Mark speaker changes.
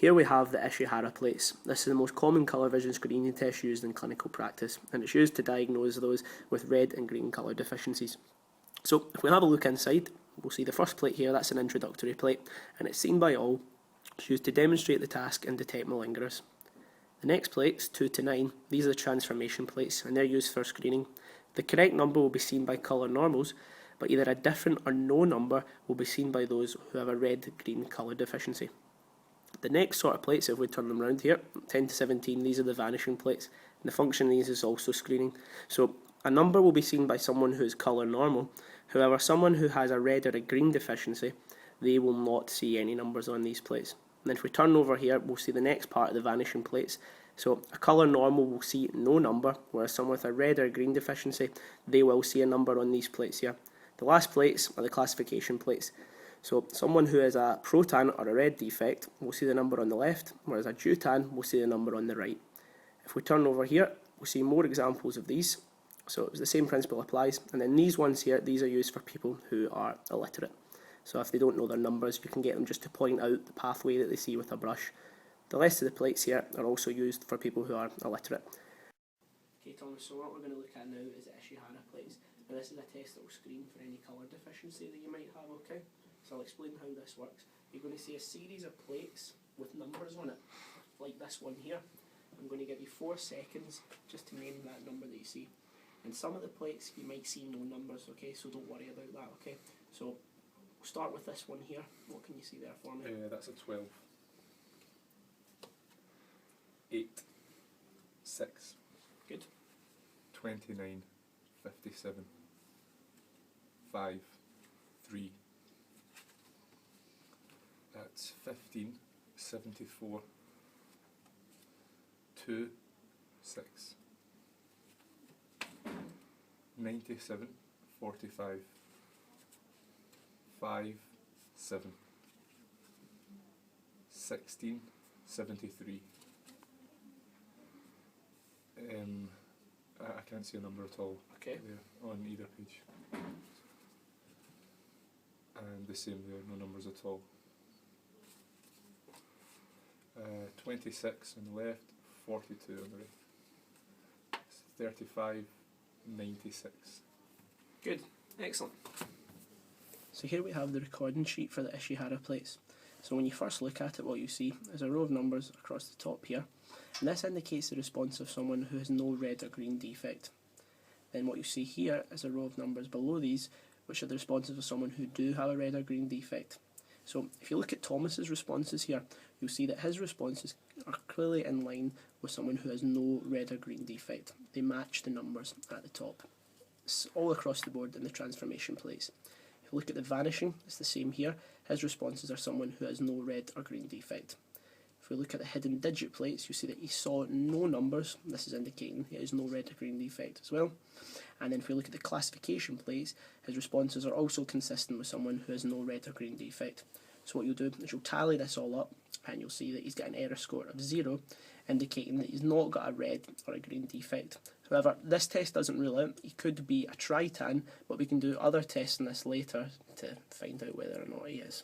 Speaker 1: Here we have the Ishihara Plates. This is the most common colour vision screening test used in clinical practice, and it's used to diagnose those with red and green colour deficiencies. So if we have a look inside, we'll see the first plate here. That's an introductory plate, and it's seen by all. It's used to demonstrate the task and detect malingerers. The next plates, 2 to 9, these are the transformation plates, and they're used for screening. The correct number will be seen by colour normals, but either a different or no number will be seen by those who have a red-green colour deficiency. The next sort of plates, if we turn them around here, 10 to 17, these are the vanishing plates. And the function of these is also screening. So a number will be seen by someone who is colour normal. However, someone who has a red or a green deficiency, they will not see any numbers on these plates. And then if we turn over here, we'll see the next part of the vanishing plates. So a colour normal will see no number, whereas someone with a red or green deficiency, they will see a number on these plates here. The last plates are the classification plates. So someone who has a protan or a red defect will see the number on the left, whereas a deutan will see the number on the right. If we turn over here, we'll see more examples of these. So the same principle applies, and then these ones here, these are used for people who are illiterate. So if they don't know their numbers, you can get them just to point out the pathway that they see with a brush. The rest of the plates here are also used for people who are illiterate. Okay Thomas, so what we're going to look at now is the Ishihara plates. Now this is a test that will screen for any colour deficiency that you might have, okay? So I'll explain how this works. You're going to see a series of plates with numbers on it, like this one here. I'm going to give you 4 seconds just to name that number that you see. And some of the plates you might see no numbers, okay, so don't worry about that, okay? So we'll start with this one here. What can you see there for me?
Speaker 2: That's a 12. 8. 6.
Speaker 1: Good.
Speaker 2: 29. 57. 5. 3. That's 15. 74. 2. 6. 97. 45. 5. 7. 16. 73. I can't see a number at all.
Speaker 1: Okay.
Speaker 2: There, on either page. And the same there, no numbers at all. 26 on the left, 42 on the right. 35, 96.
Speaker 1: Good, excellent. So here we have the recording sheet for the Ishihara plates. So when you first look at it, what you see is a row of numbers across the top here, and this indicates the response of someone who has no red or green defect. Then what you see here is a row of numbers below these, which are the responses of someone who do have a red or green defect. So if you look at Thomas's responses here, you'll see that his responses are clearly in line with someone who has no red or green defect. They match the numbers at the top. It's all across the board in the transformation plates. If you look at the vanishing, it's the same here. His responses are someone who has no red or green defect. If we look at the hidden digit plates, you see that he saw no numbers. This is indicating he has no red or green defect as well. And then if we look at the classification plates, his responses are also consistent with someone who has no red or green defect. So what you'll do is you'll tally this all up, and you'll see that he's got an error score of 0, indicating that he's not got a red or a green defect. However, this test doesn't rule out he could be a tritan, but we can do other tests on this later to find out whether or not he is.